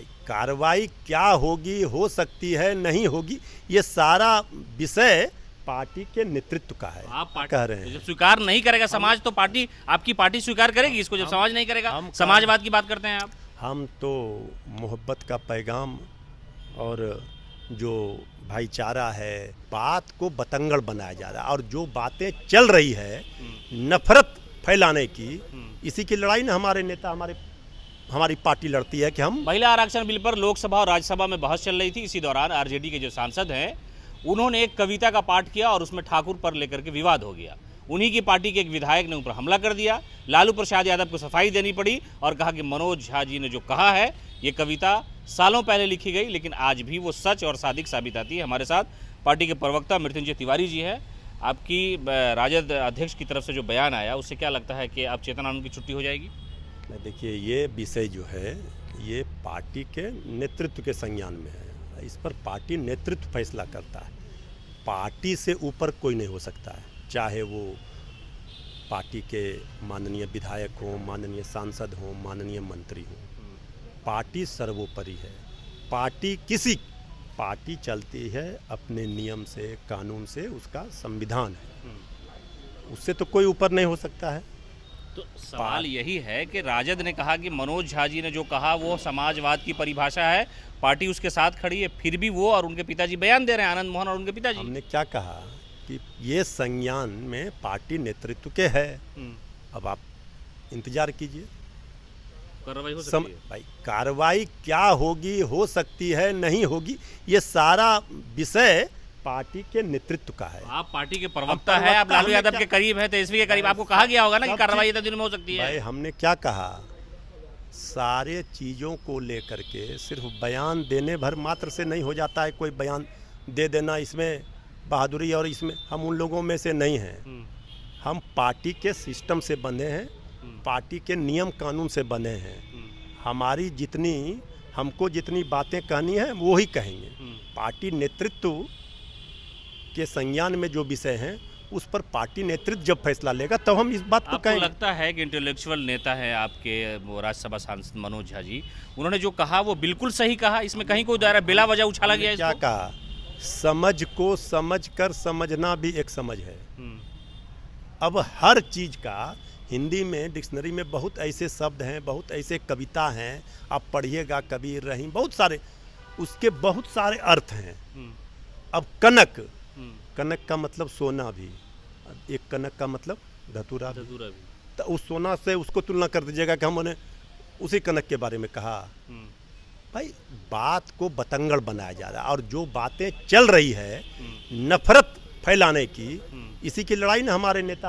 भाई कार्रवाई क्या होगी, हो सकती है, नहीं होगी, ये सारा विषय पार्टी के नेतृत्व का है। आप पार्टी कह रहे हैं जब स्वीकार नहीं करेगा समाज तो पार्टी, आपकी पार्टी स्वीकार करेगी इसको? जब समाज नहीं करेगा, समाजवाद की बात करते हैं आप। हम तो मोहब्बत का पैगाम और जो भाईचारा है, बात को बतंगड़ बनाया जा रहा है, और जो बातें चल रही है नफरत फैलाने की, इसी की लड़ाई ना हमारे नेता, हमारी पार्टी लड़ती है कि हम महिला आरक्षण बिल पर लोकसभा और राज्यसभा में बहस चल रही थी। इसी दौरान आरजेडी के जो सांसद हैं उन्होंने एक कविता का पाठ किया और उसमें ठाकुर पर लेकर के विवाद हो गया। उन्हीं की पार्टी के एक विधायक ने ऊपर हमला कर दिया। लालू प्रसाद यादव को सफाई देनी पड़ी और कहा कि मनोज झा जी ने जो कहा है ये कविता सालों पहले लिखी गई, लेकिन आज भी वो सच और सादिक साबित आती है। हमारे साथ पार्टी के प्रवक्ता मृत्युंजय तिवारी जी है। आपकी राजद अध्यक्ष की तरफ से जो बयान आया उससे क्या लगता है कि अब चेतनानंद की छुट्टी हो जाएगी? देखिए, ये विषय जो है ये पार्टी के नेतृत्व के संज्ञान में है। इस पर पार्टी नेतृत्व फैसला करता है। पार्टी से ऊपर कोई नहीं हो सकता है, चाहे वो पार्टी के माननीय विधायक हों, माननीय सांसद हों, माननीय मंत्री हों। पार्टी सर्वोपरि है। पार्टी चलती है अपने नियम से, कानून से, उसका संविधान है, उससे तो कोई ऊपर नहीं हो सकता है। तो सवाल यही है कि राजद ने कहा कि मनोज झा जी ने जो कहा वो समाजवाद की परिभाषा है, पार्टी उसके साथ खड़ी है, फिर भी वो और उनके पिताजी बयान दे रहे हैं, आनंद मोहन और उनके पिताजी। हमने क्या कहा कि ये संज्ञान में पार्टी नेतृत्व के है। अब आप इंतजार कीजिए, कार्रवाई हो सकती है। भाई कार्रवाई क्या होगी, हो सकती है, नहीं होगी, ये सारा विषय पार्टी के नेतृत्व का है। आप पार्टी के प्रवक्ता हैं, आप लालू यादव के करीब हैं, तेजस्वी के करीब, आपको कहा गया होगा ना कि कार्रवाई इतने दिन में हो सकती है। भाई हमने क्या कहा, सारे चीज़ों को लेकर के सिर्फ बयान देने भर मात्र से नहीं हो जाता है। कोई बयान दे देना इसमें बहादुरी, और इसमें हम उन लोगों में से नहीं हैं। हम पार्टी के सिस्टम से बने हैं, पार्टी के नियम कानून से बने हैं। हमको जितनी बातें कहनी है वो ही कहेंगे। पार्टी नेतृत्व के संज्ञान में जो विषय हैं उस पर पार्टी नेतृत्व जब फैसला लेगा तब हम इस बात को कहेंगे। आपको लगता है कि इंटेलेक्चुअल नेता है आपके वो राज्यसभा सांसद मनोज झा जी, उन्होंने जो कहा वो बिल्कुल सही कहा, इसमें कहीं कोई दायरा बिला वजह उछाला गया? क्या कहा, समझ को समझ कर समझना भी एक समझ है। अब हर चीज का हिंदी में डिक्शनरी में बहुत ऐसे शब्द हैं, बहुत ऐसे कविता हैं, आप पढ़िएगा, कबीर, रहीम, बहुत सारे, उसके बहुत सारे अर्थ हैं। अब कनक का मतलब सोना भी, एक कनक का मतलब धतूरा भी। तो उस सोना से उसको तुलना कर दीजिएगा कि हमने उसी कनक के बारे में कहा। भाई बात को बतंगड़ बनाया जा रहा है, और जो बातें चल रही है नफरत फैलाने की, इसी की लड़ाई ना हमारे नेता,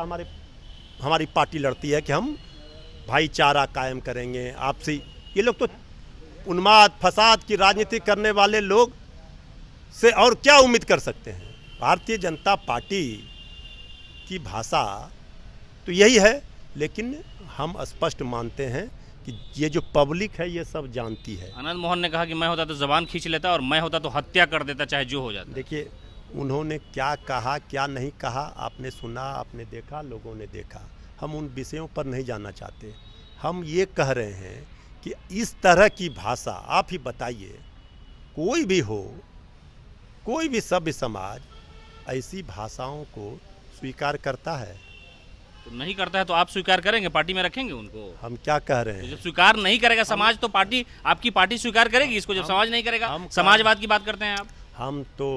हमारी पार्टी लड़ती है कि हम भाईचारा कायम करेंगे आपसी। ये लोग तो उन्माद फसाद की राजनीति करने वाले लोग से और क्या उम्मीद कर सकते हैं। भारतीय जनता पार्टी की भाषा तो यही है, लेकिन हम स्पष्ट मानते हैं कि ये जो पब्लिक है ये सब जानती है। आनंद मोहन ने कहा कि मैं होता तो जबान खींच लेता और मैं होता तो हत्या कर देता, चाहे जो हो जाता। देखिए, उन्होंने क्या कहा क्या नहीं कहा आपने सुना, आपने देखा, लोगों ने देखा। हम उन विषयों पर नहीं जाना चाहते। हम ये कह रहे हैं कि इस तरह की भाषा, आप ही बताइए, कोई भी हो, कोई भी सभ्य समाज ऐसी भाषाओं को स्वीकार करता है? तो नहीं करता है तो आप स्वीकार करेंगे, पार्टी में रखेंगे उनको? हम क्या कह रहे हैं, जब स्वीकार नहीं करेगा समाज तो पार्टी, आपकी पार्टी स्वीकार करेगी इसको? जब समाज नहीं करेगा, समाजवाद की बात करते हैं आप। हम तो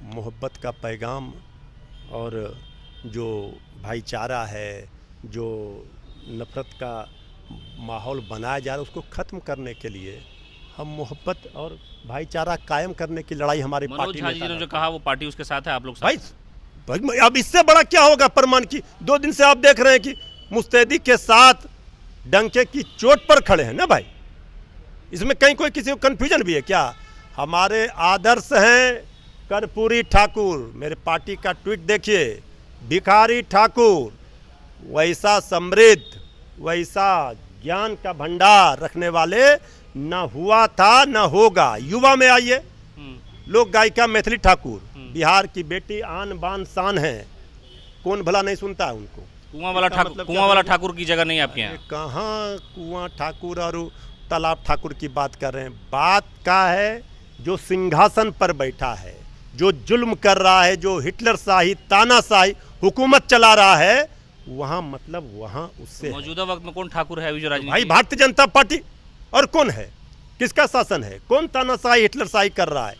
मोहब्बत का पैगाम और जो भाईचारा है, जो नफरत का माहौल बनाया जा रहा है, उसको ख़त्म करने के लिए हम मोहब्बत और भाईचारा कायम करने की लड़ाई हमारी पार्टी ने जो कहा वो पार्टी उसके साथ है, आप लोग साथ। भाई अब इससे बड़ा क्या होगा प्रमाण की? 2 दिन से आप देख रहे हैं कि मुस्तैदी के साथ डंके की चोट पर खड़े हैं ना भाई। इसमें कहीं कोई किसी को कन्फ्यूजन भी है क्या? हमारे आदर्श हैं कर्पूरी ठाकुर, मेरे पार्टी का ट्वीट देखिए, भिखारी ठाकुर, वैसा समृद्ध, वैसा ज्ञान का भंडार रखने वाले न हुआ था न होगा। युवा में आइए, लोक गायिका मैथिली ठाकुर, बिहार की बेटी, आन बान शान है, कौन भला नहीं सुनता है उनको? कुआं वाला ठाकुर की जगह नहीं आपके यहाँ? कहाँ कुआं ठाकुर और तालाब ठाकुर की बात कर रहे हैं, बात का है जो सिंहासन पर बैठा है, जो जुल्म कर रहा है, जो हिटलर शाही तानाशाही हुकूमत चला रहा है, वहां मतलब वहां उससे मौजूदा वक्त में कौन ठाकुर है अभी जो भाई राजनीति? भारतीय जनता पार्टी। और कौन है, किसका शासन है, कौन तानाशाही हिटलर शाही कर रहा है,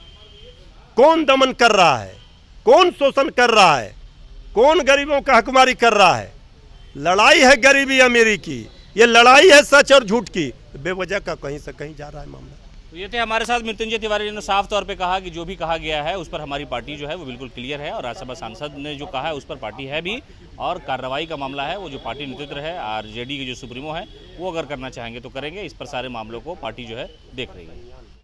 कौन दमन कर रहा है, कौन शोषण कर रहा है, कौन गरीबों का हकमारी कर रहा है। लड़ाई है गरीबी अमीरी की, ये लड़ाई है सच और झूठ की, बेवजह का कहीं से कहीं जा रहा है मामला। तो ये थे हमारे साथ मृत्युंजय तिवारी ने साफ तौर पे कहा कि जो भी कहा गया है उस पर हमारी पार्टी जो है वो बिल्कुल क्लियर है, और राज्यसभा सांसद ने जो कहा है उस पर पार्टी है भी, और कार्रवाई का मामला है वो जो पार्टी नेतृत्व है, आरजेडी के जो सुप्रीमो है वो अगर करना चाहेंगे तो करेंगे। इस पर सारे मामलों को पार्टी जो है देख रही है।